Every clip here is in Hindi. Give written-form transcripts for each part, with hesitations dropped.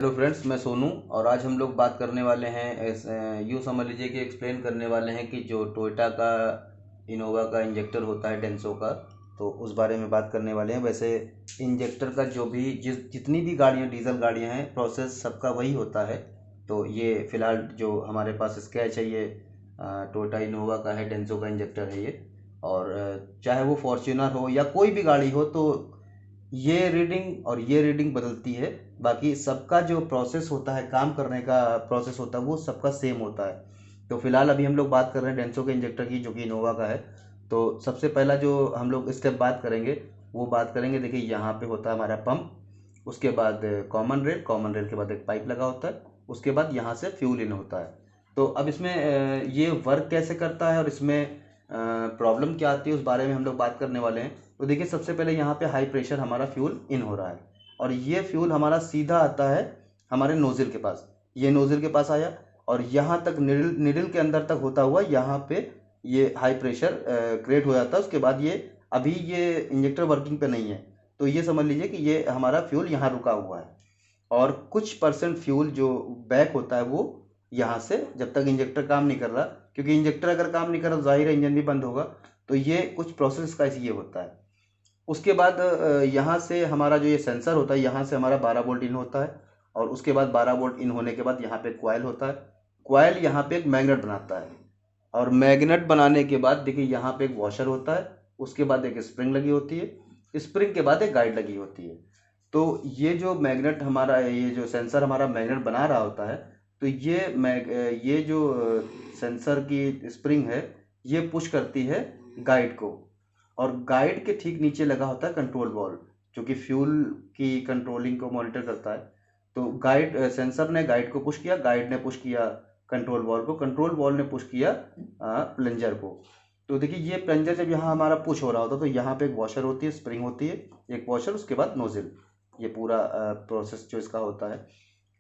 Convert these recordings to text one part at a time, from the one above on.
हेलो फ्रेंड्स, मैं सोनू। और आज हम लोग बात करने वाले हैं, यूँ समझ लीजिए कि एक्सप्लेन करने वाले हैं कि जो टोयोटा का इनोवा का इंजेक्टर होता है डेंसो का, तो उस बारे में बात करने वाले हैं। वैसे इंजेक्टर का जो भी जितनी भी गाड़ियाँ डीजल गाड़ियाँ हैं, प्रोसेस सबका वही होता है। तो ये फ़िलहाल जो हमारे पास स्केच है, ये टोयोटा इनोवा का है, डेंसो का इंजेक्टर है ये। और चाहे वो फॉर्च्यूनर हो या कोई भी गाड़ी हो, तो ये रीडिंग और ये रीडिंग बदलती है। बाकी सबका जो प्रोसेस होता है, काम करने का प्रोसेस होता है, वो सबका सेम होता है। तो फिलहाल अभी हम लोग बात कर रहे हैं डेंसो के इंजेक्टर की, जो कि इनोवा का है। तो सबसे पहला जो हम लोग स्टेप बात करेंगे, वो बात करेंगे। देखिए, यहाँ पे होता है हमारा पंप। उसके बाद कॉमन रेल के बाद एक पाइप लगा होता है। उसके बाद यहाँ से फ्यूल इन होता है। तो अब इसमें ये वर्क कैसे करता है और इसमें प्रॉब्लम क्या आती है, उस बारे में हम लोग बात करने वाले हैं। तो देखिए, सबसे पहले यहाँ पे हाई प्रेशर हमारा फ्यूल इन हो रहा है, और ये फ्यूल हमारा सीधा आता है हमारे नोजल के पास। ये नोजल के पास आया, और यहाँ तक निडल निडल के अंदर तक होता हुआ यहाँ पे ये हाई प्रेशर क्रिएट हो जाता है। उसके बाद ये अभी ये इंजेक्टर वर्किंग पे नहीं है, तो ये समझ लीजिए कि ये हमारा फ्यूल यहाँ रुका हुआ है। और कुछ परसेंट फ्यूल जो बैक होता है, वो यहाँ से, जब तक इंजेक्टर काम नहीं कर रहा, क्योंकि इंजेक्टर अगर काम नहीं कर रहा, जाहिर है इंजन भी बंद होगा। तो ये कुछ प्रोसेस का ये होता है। उसके बाद यहाँ से हमारा जो ये सेंसर होता है, यहाँ से हमारा 12 वोल्ट इन होता है। और उसके बाद 12 वोल्ट इन होने के बाद यहाँ पे कॉइल होता है। कॉइल यहाँ पे एक मैग्नेट बनाता है, और मैग्नेट बनाने के बाद देखिए, यहाँ पे एक वॉशर होता है। उसके बाद एक स्प्रिंग लगी होती है। स्प्रिंग के बाद एक गाइड लगी होती है। तो ये जो मैग्नेट हमारा, ये जो सेंसर हमारा मैग्नेट बना रहा होता है, तो ये जो सेंसर की स्प्रिंग है, ये पुश करती है गाइड को। और गाइड के ठीक नीचे लगा होता है कंट्रोल वॉल्व, जो कि फ्यूल की कंट्रोलिंग को मॉनिटर करता है। तो गाइड सेंसर ने गाइड को पुश किया, गाइड ने पुश किया कंट्रोल वॉल्व को, कंट्रोल वॉल्व ने पुश किया प्लंजर को। तो देखिए, ये प्लंजर जब यहाँ हमारा पुश हो रहा होता है, तो यहाँ पे एक वॉशर होती है, स्प्रिंग होती है, एक वॉशर, उसके बाद नोजल। ये पूरा प्रोसेस जो इसका होता है,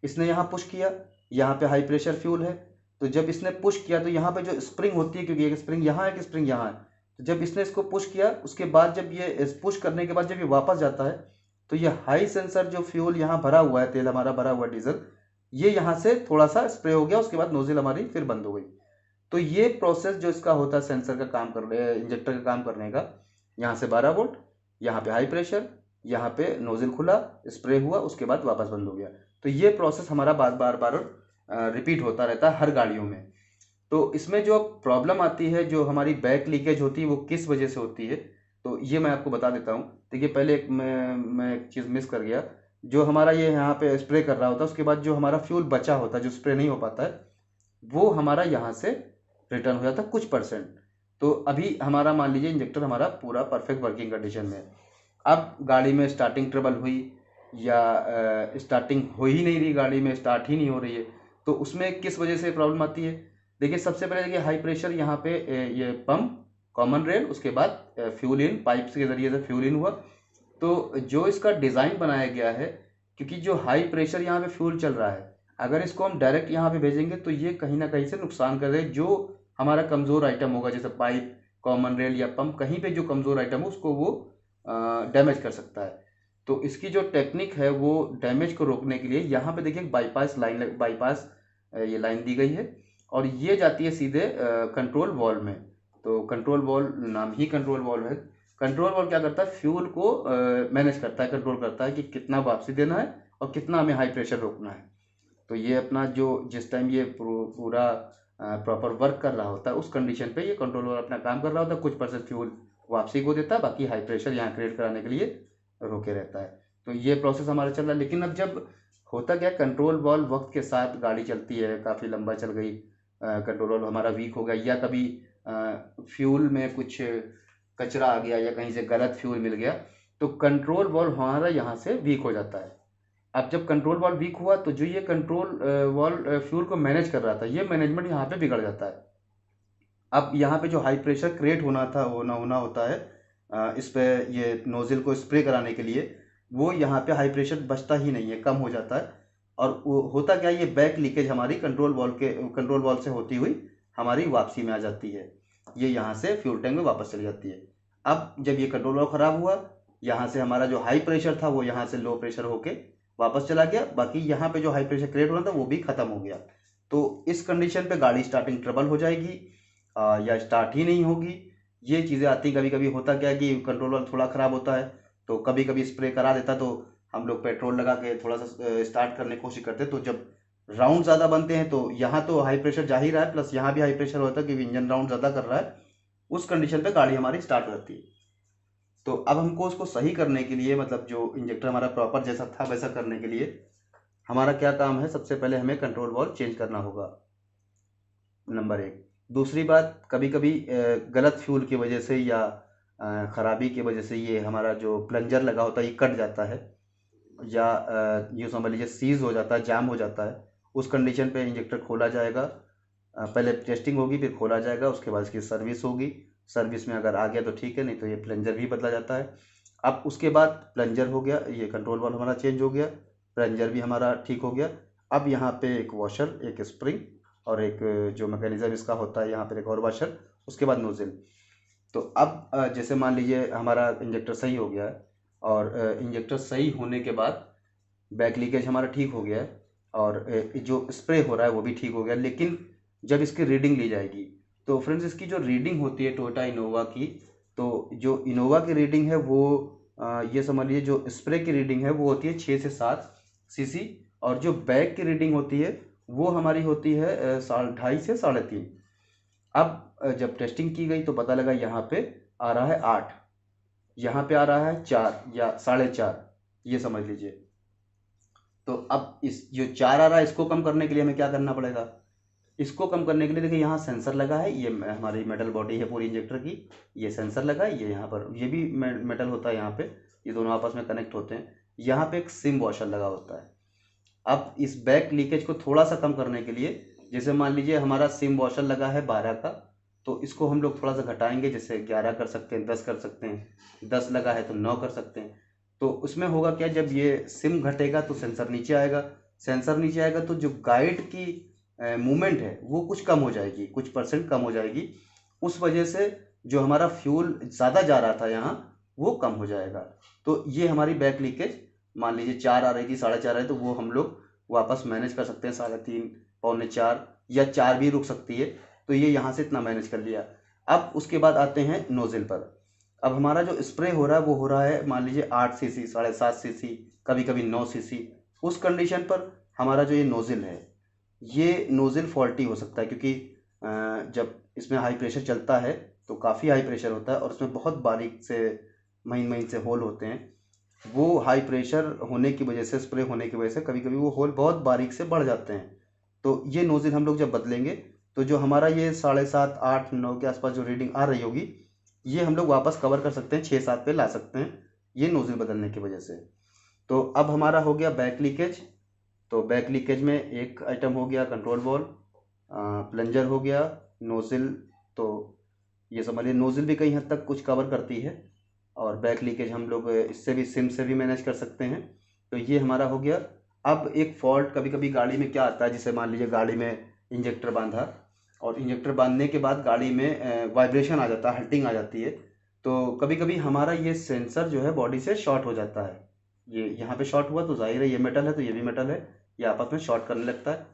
इसने यहाँ पुश किया। यहाँ पे हाई प्रेशर फ्यूल है, तो जब इसने पुश किया, तो यहाँ पे जो स्प्रिंग होती है, क्योंकि एक स्प्रिंग यहाँ है, एक स्प्रिंग यहाँ है, तो जब इसने इसको पुश किया, उसके बाद जब ये इस पुश करने के बाद जब ये वापस जाता है, तो ये हाई सेंसर जो फ्यूल यहाँ भरा हुआ है, तेल हमारा भरा हुआ है, डीजल, ये यहाँ से थोड़ा सा स्प्रे हो गया। उसके बाद नोजल हमारी फिर बंद हो गई। तो ये प्रोसेस जो इसका होता है, सेंसर का काम करने, इंजेक्टर का काम करने का, यहाँ से 12 वोल्ट, यहाँ पे हाई प्रेशर, यहाँ पे नोजल खुला, स्प्रे हुआ, उसके बाद वापस बंद हो गया। तो ये प्रोसेस हमारा बार बार रिपीट होता रहता है हर गाड़ियों में। तो इसमें जो प्रॉब्लम आती है, जो हमारी बैक लीकेज होती है, वो किस वजह से होती है, तो ये मैं आपको बता देता हूँ। देखिए, पहले मैं एक चीज़ मिस कर गया। जो हमारा ये यहाँ पे स्प्रे कर रहा होता है, उसके बाद जो हमारा फ्यूल बचा होता है, जो स्प्रे नहीं हो पाता है, वो हमारा यहाँ से रिटर्न हो जाता है कुछ परसेंट। तो अभी हमारा मान लीजिए इंजेक्टर हमारा पूरा परफेक्ट वर्किंग कंडीशन में है। अब गाड़ी में स्टार्टिंग ट्रबल हुई, या स्टार्टिंग हो ही नहीं रही, गाड़ी में स्टार्ट ही नहीं हो रही है, तो उसमें किस वजह से प्रॉब्लम आती है। देखिए, सबसे पहले देखिए, हाई प्रेशर यहाँ पे ये पंप, कॉमन रेल, उसके बाद फ्यूल इन, पाइप्स के जरिए से फ्यूल इन हुआ। तो जो इसका डिज़ाइन बनाया गया है, क्योंकि जो हाई प्रेशर यहाँ पे फ्यूल चल रहा है, अगर इसको हम डायरेक्ट यहाँ पे भेजेंगे, तो ये कहीं ना कहीं से नुकसान कर दे। जो हमारा कमज़ोर आइटम होगा, जैसे पाइप, कॉमन रेल या पंप, कहीं पे जो कमज़ोर आइटम हो, उसको वो डैमेज कर सकता है। तो इसकी जो टेक्निक है, वो डैमेज को रोकने के लिए यहाँ पे देखिए बाईपास ये लाइन दी गई है, और ये जाती है सीधे कंट्रोल वॉल्व में। तो कंट्रोल वॉल्व, नाम ही कंट्रोल वॉल्व है। कंट्रोल वॉल्व क्या करता है, फ्यूल को मैनेज करता है, कंट्रोल करता है कि कितना वापसी देना है और कितना हमें हाई प्रेशर रोकना है। तो ये अपना जो जिस टाइम ये पूरा प्रॉपर वर्क कर रहा होता है, उस कंडीशन पे ये कंट्रोल वॉल्व अपना काम कर रहा होता है। कुछ परसेंट फ्यूल वापसी को देता है, बाकी हाई प्रेशर यहाँ क्रिएट कराने के लिए रोके रहता है। तो ये प्रोसेस हमारा चल रहा है। लेकिन अब जब होता क्या, कंट्रोल वॉल्व वक्त के साथ गाड़ी चलती है, काफ़ी लंबा चल गई, कंट्रोल वॉल्व हमारा वीक हो गया, या कभी फ्यूल में कुछ कचरा आ गया, या कहीं से गलत फ्यूल मिल गया, तो कंट्रोल वॉल्व हमारा यहाँ से वीक हो जाता है। अब जब कंट्रोल वॉल्व वीक हुआ, तो जो ये कंट्रोल वॉल्व फ्यूल को मैनेज कर रहा था, ये मैनेजमेंट यहाँ पे बिगड़ जाता है। अब यहाँ पे जो हाई प्रेशर क्रिएट होना था, होना होना होता है इस पे, ये नोजल को स्प्रे कराने के लिए, वो यहाँ पे हाई प्रेशर बचता ही नहीं है, कम हो जाता है। और वो होता क्या है, ये बैक लीकेज हमारी कंट्रोल वॉल्व से होती हुई हमारी वापसी में आ जाती है। ये यहाँ से फ्यूल टैंक में वापस चली जाती है। अब जब ये कंट्रोल वॉल्व ख़राब हुआ, यहाँ से हमारा जो हाई प्रेशर था, वो यहाँ से लो प्रेशर होके वापस चला गया, बाकी यहाँ पे जो हाई प्रेशर क्रिएट हो रहा था वो भी खत्म हो गया। तो इस कंडीशन पे गाड़ी स्टार्टिंग ट्रबल हो जाएगी या स्टार्ट ही नहीं होगी। ये चीज़ें आती, कभी कभी होता क्या है कि कंट्रोल वाल्व थोड़ा ख़राब होता है, तो कभी कभी स्प्रे करा देता, तो हम लोग पेट्रोल लगा के थोड़ा सा स्टार्ट करने की कोशिश करते हैं। तो जब राउंड ज़्यादा बनते हैं तो यहाँ तो हाई प्रेशर जा ही रहा है, प्लस यहाँ भी हाई प्रेशर होता है क्योंकि इंजन राउंड ज़्यादा कर रहा है, उस कंडीशन पे गाड़ी हमारी स्टार्ट हो जाती है। तो अब हमको उसको सही करने के लिए, मतलब जो इंजेक्टर हमारा प्रॉपर जैसा था वैसा करने के लिए हमारा क्या काम है, सबसे पहले हमें कंट्रोल वॉल्व चेंज करना होगा, नंबर एक। दूसरी बात, कभी कभी गलत फ्यूल की वजह से या ख़राबी की वजह से ये हमारा जो प्लंजर लगा होता है ये कट जाता है, या यूँ समझ लीजिए सीज हो जाता है, जाम हो जाता है। उस कंडीशन पे इंजेक्टर खोला जाएगा, पहले टेस्टिंग होगी, फिर खोला जाएगा, उसके बाद इसकी सर्विस होगी। सर्विस में अगर आ गया तो ठीक है, नहीं तो ये प्लंजर भी बदला जाता है। अब उसके बाद प्लंजर हो गया, ये कंट्रोल वाल्व हमारा चेंज हो गया, प्लंजर भी हमारा ठीक हो गया। अब यहाँ पे एक वॉशर, एक स्प्रिंग और एक जो मैकेनिज्म इसका होता है यहाँ पर एक और वॉशर, उसके बाद नोजल। तो अब जैसे मान लीजिए हमारा इंजेक्टर सही हो गया है, और इंजेक्टर सही होने के बाद बैक लीकेज हमारा ठीक हो गया है, और जो स्प्रे हो रहा है वो भी ठीक हो गया। लेकिन जब इसकी रीडिंग ली जाएगी तो फ्रेंड्स, इसकी जो रीडिंग होती है टोयोटा इनोवा की, तो जो इनोवा की रीडिंग है वो ये समझ लीजिए जो स्प्रे की रीडिंग है वो होती है 6 से 7 सीसी, और जो बैक की रीडिंग होती है वो हमारी होती है 2.5 से 3.5। अब जब टेस्टिंग की गई तो पता लगा यहाँ पे आ रहा है 8, यहाँ पे आ रहा है 4 या 4.5, ये समझ लीजिए। तो अब इस जो 4 आ रहा है इसको कम करने के लिए हमें क्या करना पड़ेगा, इसको कम करने के लिए देखिए यहाँ सेंसर लगा है, ये हमारी मेटल बॉडी है पूरी इंजेक्टर की, ये सेंसर लगा है, ये यहाँ पर ये भी मेटल होता है, यहाँ पे ये दोनों आपस में कनेक्ट होते हैं। यहाँ पे एक सिम वॉशर लगा होता है। अब इस बैक लीकेज को थोड़ा सा कम करने के लिए, जैसे मान लीजिए हमारा सिम वॉशर लगा है 12 का, तो इसको हम लोग थोड़ा सा घटाएंगे, जैसे 11 कर सकते हैं, 10 कर सकते हैं, 10 लगा है तो 9 कर सकते हैं। तो उसमें होगा क्या, जब ये सिम घटेगा तो सेंसर नीचे आएगा, सेंसर नीचे आएगा तो जो गाइड की मूवमेंट है वो कुछ कम हो जाएगी, कुछ परसेंट कम हो जाएगी। उस वजह से जो हमारा फ्यूल ज़्यादा जा रहा था यहाँ वो कम हो जाएगा। तो ये हमारी बैक लीकेज मान लीजिए 4 आ रही थी, 4.5 आ रही, तो वो हम लोग वापस मैनेज कर सकते हैं 3.5, 3.25 या 4 भी रुक सकती है। तो ये यहाँ से इतना मैनेज कर लिया। अब उसके बाद आते हैं नोजल पर। अब हमारा जो स्प्रे हो रहा है वो हो रहा है मान लीजिए 8 सीसी, 7.5 सीसी, कभी कभी 9 सीसी। उस कंडीशन पर हमारा जो ये नोजल है, ये नोजल फॉल्टी हो सकता है, क्योंकि जब इसमें हाई प्रेशर चलता है तो काफ़ी हाई प्रेशर होता है, और उसमें बहुत बारीक से महीन महीन से होल होते हैं। वो हाई प्रेशर होने की वजह से, स्प्रे होने की वजह से कभी कभी वो होल बहुत बारीक से बढ़ जाते हैं। तो ये नोजल हम लोग जब बदलेंगे तो जो हमारा ये 7.5, 8, 9 के आसपास जो रीडिंग आ रही होगी, ये हम लोग वापस कवर कर सकते हैं, 6-7 पे ला सकते हैं, ये नोजल बदलने की वजह से। तो अब हमारा हो गया बैक लीकेज। तो बैक लीकेज में एक आइटम हो गया कंट्रोल वॉल्व, प्लंजर हो गया, नोजल। तो ये समझिए नोजल भी कई हद तक कुछ कवर करती है, और बैक लीकेज हम लोग इससे भी, सिम से भी मैनेज कर सकते हैं। तो ये हमारा हो गया। अब एक फॉल्ट कभी कभी गाड़ी में क्या आता है, जैसे मान लीजिए गाड़ी में इंजेक्टर बांधा, और इंजेक्टर बांधने के बाद गाड़ी में वाइब्रेशन आ जाता है, हल्टिंग आ जाती है। तो कभी कभी हमारा ये सेंसर जो है बॉडी से शॉर्ट हो जाता है। ये यहाँ पे शॉर्ट हुआ तो जाहिर है ये मेटल है तो ये भी मेटल है, ये आपस में शॉर्ट करने लगता है।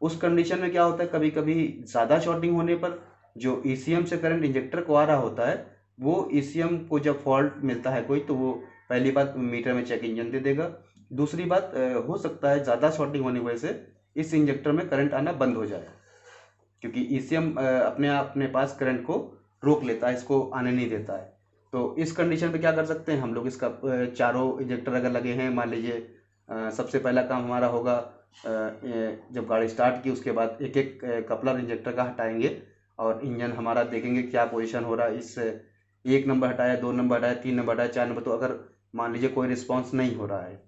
उस कंडीशन में क्या होता है, कभी कभी ज़्यादा शॉर्टिंग होने पर जो ईसीएम से करंट इंजेक्टर को आ रहा होता है, वो ईसीएम को जब फॉल्ट मिलता है कोई, तो वो पहली बात मीटर में चेक इंजन दे देगा। दूसरी बात, हो सकता है ज़्यादा शॉर्टिंग होने की वजह से इस इंजेक्टर में करंट आना बंद हो जाए, क्योंकि ईसीएम अपने पास करंट को रोक लेता है, इसको आने नहीं देता है। तो इस कंडीशन पे क्या कर सकते हैं हम लोग, इसका चारों इंजेक्टर अगर लगे हैं मान लीजिए, सबसे पहला काम हमारा होगा, जब गाड़ी स्टार्ट की उसके बाद एक एक कपलर इंजेक्टर का हटाएंगे, और इंजन हमारा देखेंगे क्या पोजीशन हो रहा है। इस 1 नंबर हटाया, 2 नंबर हटाया, 3 नंबर हटाया, 4 नंबर, तो अगर मान लीजिए कोई रिस्पॉन्स नहीं हो रहा है,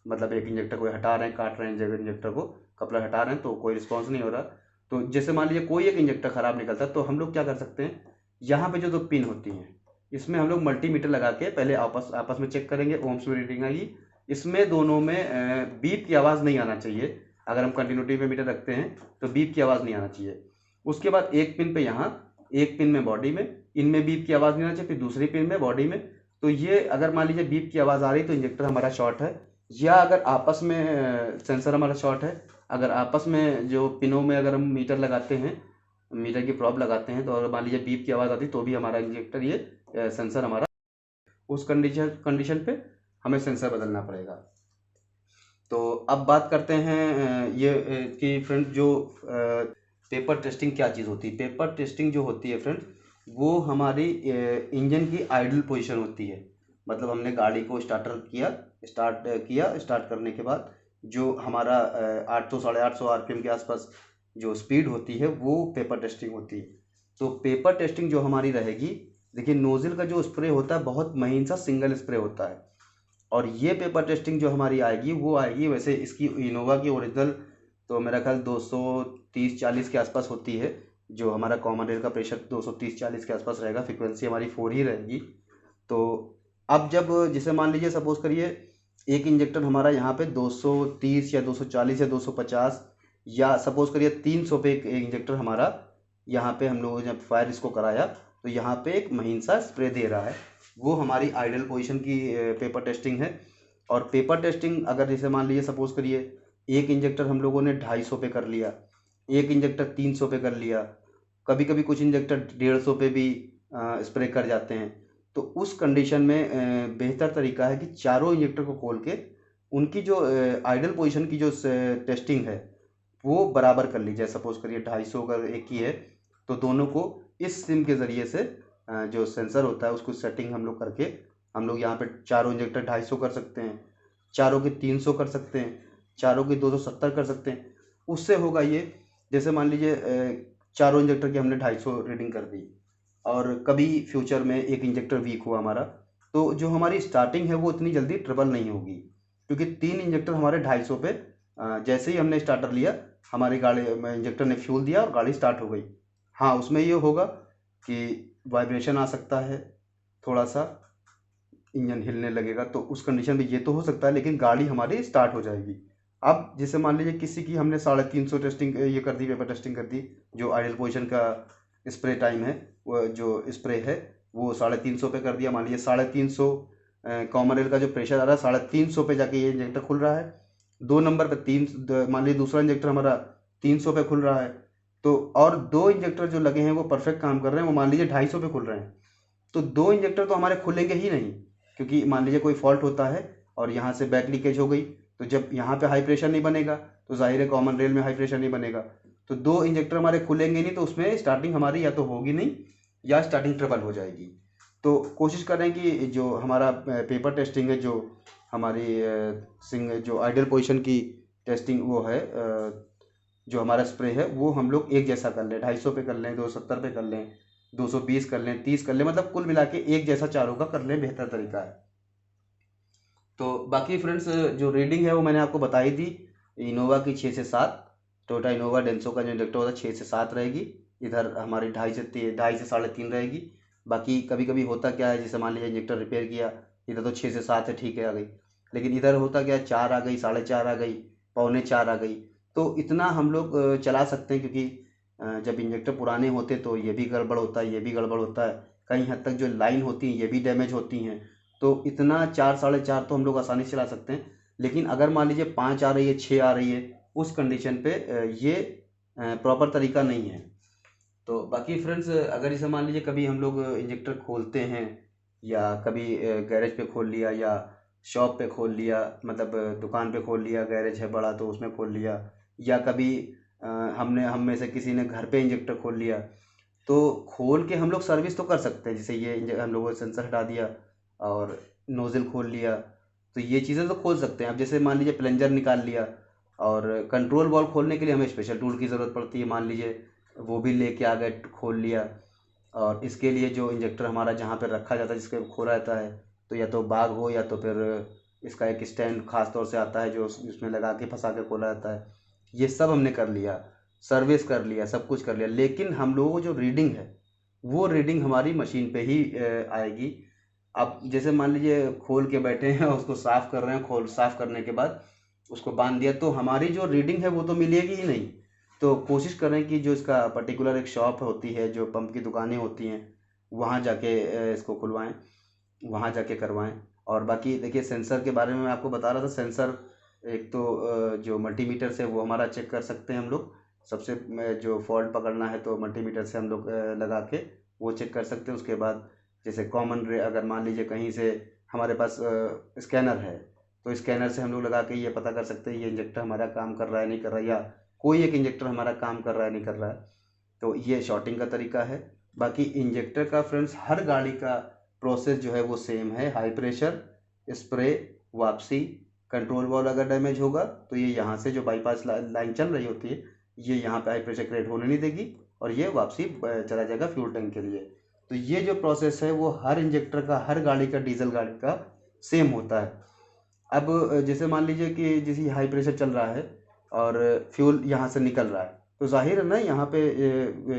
मतलब एक इंजेक्टर को हटा रहे हैं, काट रहे हैं इंजेक्टर को, कपलर हटा रहे हैं तो कोई रिस्पॉन्स नहीं हो रहा, तो जैसे मान लीजिए कोई एक इंजेक्टर ख़राब निकलता है, तो हम लोग क्या कर सकते हैं, यहाँ पे जो दो पिन होती हैं इसमें हम लोग मल्टीमीटर लगा के पहले आपस में चेक करेंगे, ओम्स में रीडिंग आएगी। इसमें दोनों में बीप की आवाज़ नहीं आना चाहिए। अगर हम कंटिन्यूटी पे मीटर रखते हैं तो बीप की आवाज़ नहीं आना चाहिए। उसके बाद एक पिन पे यहाँ, एक पिन में बॉडी में, इनमें बीप की आवाज़ नहीं आना चाहिए। फिर दूसरी पिन में बॉडी में, तो ये अगर मान लीजिए बीप की आवाज़ आ रही तो इंजेक्टर हमारा शॉर्ट है, या अगर आपस में सेंसर हमारा शॉर्ट है, अगर आपस में जो पिनों में अगर हम मीटर लगाते हैं, मीटर की प्रॉब लगाते हैं, तो अगर मान लीजिए बीप की आवाज़ आती तो भी हमारा इंजेक्टर ये सेंसर हमारा उस कंडीशन कंडीशन पे हमें सेंसर बदलना पड़ेगा। तो अब बात करते हैं कि फ्रेंड जो पेपर टेस्टिंग क्या चीज़ होती है। पेपर टेस्टिंग जो होती है फ्रेंड, वो हमारी इंजन की आइडल पोजीशन होती है। मतलब हमने गाड़ी को स्टार्ट करने के बाद जो हमारा 800 850 आरपीएम के आसपास जो स्पीड होती है वो पेपर टेस्टिंग होती है। तो पेपर टेस्टिंग जो हमारी रहेगी, देखिए नोजल का जो स्प्रे होता है बहुत महीन सा सिंगल स्प्रे होता है, और ये पेपर टेस्टिंग जो हमारी आएगी वो आएगी, वैसे इसकी इनोवा की ओरिजिनल तो मेरा ख्याल 230-40 के आसपास होती है। जो हमारा कॉमन एयर का प्रेशर 230-40 के आसपास रहेगा, फ्रिक्वेंसी हमारी 4 ही रहेगी। तो अब जब जैसे मान लीजिए सपोज करिए एक इंजेक्टर हमारा यहाँ पे 230 या 240 या 250, या सपोज करिए 300 पे एक इंजेक्टर हमारा यहाँ पे हम लोगों ने जब फायर इसको कराया तो यहाँ पे एक महीन सा स्प्रे दे रहा है, वो हमारी आइडल पोजीशन की पेपर टेस्टिंग है। और पेपर टेस्टिंग अगर जैसे मान लीजिए सपोज करिए एक इंजेक्टर हम लोगों ने 250 पे कर लिया, एक इंजेक्टर 300 पे कर लिया, कभी कभी कुछ इंजेक्टर 150 पे भी स्प्रे कर जाते हैं। तो उस कंडीशन में बेहतर तरीका है कि चारों इंजेक्टर को खोल के उनकी जो आइडल पोजीशन की जो टेस्टिंग है वो बराबर कर लीजिए। सपोज करिए 250 अगर एक ही है तो दोनों को इस सिम के ज़रिए से जो सेंसर होता है उसको सेटिंग हम लोग करके हम लोग यहाँ पे चारों इंजेक्टर 250 कर सकते हैं, चारों के 300 कर सकते हैं, चारों के 270 कर सकते हैं। उससे होगा ये, जैसे मान लीजिए चारों इंजेक्टर की हमने 250 रीडिंग कर दी और कभी फ्यूचर में एक इंजेक्टर वीक हुआ हमारा, तो जो हमारी स्टार्टिंग है वो इतनी जल्दी ट्रबल नहीं होगी, क्योंकि 3 इंजेक्टर हमारे 250 पे जैसे ही हमने स्टार्टर लिया हमारी गाड़ी में इंजेक्टर ने फ्यूल दिया और गाड़ी स्टार्ट हो गई। हाँ, उसमें ये होगा कि वाइब्रेशन आ सकता है, थोड़ा सा इंजन हिलने लगेगा, तो उस कंडीशन में ये तो हो सकता है, लेकिन गाड़ी हमारी स्टार्ट हो जाएगी। अब जैसे मान लीजिए किसी की हमने 350 टेस्टिंग ये कर दी, पेपर टेस्टिंग कर दी, जो आइडल पोजीशन का स्प्रे टाइम है, वो जो स्प्रे है वो 350 पे कर दिया। मान लीजिए 350 कॉमन एयर का जो प्रेशर आ रहा है 350 पे जाके ये इंजेक्टर खुल रहा है। 2 नंबर पे मान लीजिए दूसरा इंजेक्टर हमारा 300 पे खुल रहा है, तो और 2 इंजेक्टर जो लगे हैं वो परफेक्ट काम कर रहे हैं, वो मान लीजिए 250 पे खुल रहे हैं। तो 2 इंजेक्टर तो हमारे खुलेंगे ही नहीं, क्योंकि मान लीजिए कोई फॉल्ट होता है और यहाँ से बैक लीकेज हो गई, तो जब यहाँ पे हाई प्रेशर नहीं बनेगा तो जाहिर है कॉमन रेल में हाई प्रेशर नहीं बनेगा, तो 2 इंजेक्टर हमारे खुलेंगे नहीं, तो उसमें स्टार्टिंग हमारी या तो होगी नहीं या स्टार्टिंग ट्रबल हो जाएगी। तो कोशिश करें कि जो हमारा पेपर टेस्टिंग है, जो हमारी सिंग जो आइडल पोजीशन की टेस्टिंग वो है, जो हमारा स्प्रे है वो हम लोग एक जैसा कर लें, 250 पे कर लें, 270 पे कर लें, 220 कर लें, 30 कर लें, मतलब कुल मिला के एक जैसा चारों का कर लें, बेहतर तरीका है। तो बाकी फ्रेंड्स जो रीडिंग है वो मैंने आपको बताई दी। इनोवा की 6 से 7, टोयोटा इनोवा डेंसो का जो इंजेक्टर होता है 6 से 7 रहेगी। इधर हमारी 2.5 से 3 रहेगी। बाकी कभी कभी होता क्या है, जैसे मान लीजिए इंजेक्टर रिपेयर किया, इधर तो 6 से 7 है, ठीक है, आ गई, लेकिन इधर होता क्या है 4 आ गई, 4.5 आ गई, 3:45 आ गई। तो इतना हम लोग चला सकते हैं, क्योंकि जब इंजेक्टर पुराने होते तो ये भी गड़बड़ होता है, ये भी गड़बड़ होता है, कहीं हद तक जो लाइन होती है ये भी डैमेज होती हैं। तो इतना 4 साढ़े 4 तो हम लोग आसानी से चला सकते हैं। लेकिन अगर मान लीजिए 5 आ रही है, 6 आ रही है, उस कंडीशन पे ये प्रॉपर तरीका नहीं है। तो बाकी फ्रेंड्स अगर जैसे मान लीजिए कभी हम लोग इंजेक्टर खोलते हैं, या कभी गैरेज पे खोल लिया, या शॉप पे खोल लिया, मतलब दुकान पे खोल लिया, गैरेज है बड़ा तो उसमें खोल लिया, या कभी हम में से किसी ने घर पे इंजेक्टर खोल लिया, तो खोल के हम लोग सर्विस तो कर सकते हैं। जैसे ये हम लोगों ने सेंसर हटा दिया और नोज़ल खोल लिया, तो ये चीज़ें तो खोल सकते हैं। अब जैसे मान लीजिए प्लंजर निकाल लिया, और कंट्रोल वॉल्व खोलने के लिए हमें स्पेशल टूल की ज़रूरत पड़ती है, मान लीजिए वो भी लेके आ गए, खोल लिया। और इसके लिए जो इंजेक्टर हमारा जहाँ पर रखा जाता है, जिसके खोला रहता है, तो या तो बाग हो या तो फिर इसका एक स्टैंड खास तौर से आता है जो उसमें लगा के फंसा के खोला जाता है। ये सब हमने कर लिया, सर्विस कर लिया, सब कुछ कर लिया, लेकिन हम लोगों को जो रीडिंग है वो रीडिंग हमारी मशीन पे ही आएगी। अब जैसे मान लीजिए खोल के बैठे हैं और उसको साफ़ कर रहे हैं, खोल साफ़ करने के बाद उसको बांध दिया, तो हमारी जो रीडिंग है वो तो मिलेगी ही नहीं। तो कोशिश करें कि जो इसका पर्टिकुलर एक शॉप होती है, जो पंप की दुकानें होती हैं, वहाँ जाके इसको खुलवाएं, वहाँ जाके करवाएं। और बाकी देखिए सेंसर के बारे में मैं आपको बता रहा था। सेंसर एक तो जो मल्टीमीटर से वो हमारा चेक कर सकते हैं हम लोग। सबसे जो फॉल्ट पकड़ना है तो मल्टीमीटर से हम लोग लगा के वो चेक कर सकते हैं। उसके बाद जैसे कॉमन रे अगर मान लीजिए कहीं से हमारे पास स्कैनर है तो स्कैनर से हम लोग लगा के ये पता कर सकते हैं ये इंजेक्टर हमारा काम कर रहा है नहीं कर रहा है, या कोई एक इंजेक्टर हमारा काम कर रहा है नहीं कर रहा है। तो ये शॉर्टिंग का तरीका है। बाकी इंजेक्टर का फ्रेंड्स हर गाड़ी का प्रोसेस जो है वो सेम है। हाई प्रेशर, स्प्रे, वापसी, कंट्रोल वॉल्व अगर डैमेज होगा तो ये यहाँ से जो बाईपास लाइन चल रही होती है ये यहाँ पे हाई प्रेशर क्रिएट होने नहीं देगी और ये वापसी चला जाएगा फ्यूल टैंक के लिए। तो ये जो प्रोसेस है वो हर इंजेक्टर का, हर गाड़ी का, डीजल गाड़ी का सेम होता है। अब जैसे मान लीजिए कि जैसे हाई प्रेशर चल रहा है और फ्यूल यहाँ से निकल रहा है तो जाहिर है ना यहाँ पे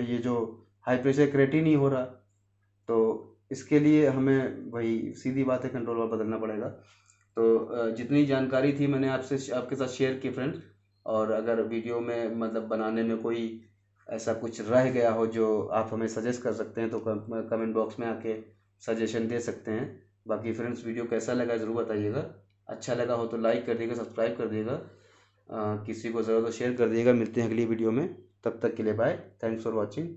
ये जो हाई प्रेशर क्रिएट ही नहीं हो रहा। तो इसके लिए हमें वही सीधी बात है कंट्रोल वाल्व बदलना पड़ेगा। तो जितनी जानकारी थी मैंने आपके साथ शेयर की फ्रेंड्स। और अगर वीडियो में मतलब बनाने में कोई ऐसा कुछ रह गया हो जो आप हमें सजेस्ट कर सकते हैं तो कमेंट बॉक्स में आके सजेशन दे सकते हैं। बाकी फ्रेंड्स वीडियो कैसा लगा ज़रूर बताइएगा। अच्छा लगा हो तो लाइक कर दिएगा, सब्सक्राइब कर दिएगा, किसी को ज़रूरत तो शेयर कर दिएगा। मिलते हैं अगली वीडियो में, तब तक के लिए बाय। Thanks for watching.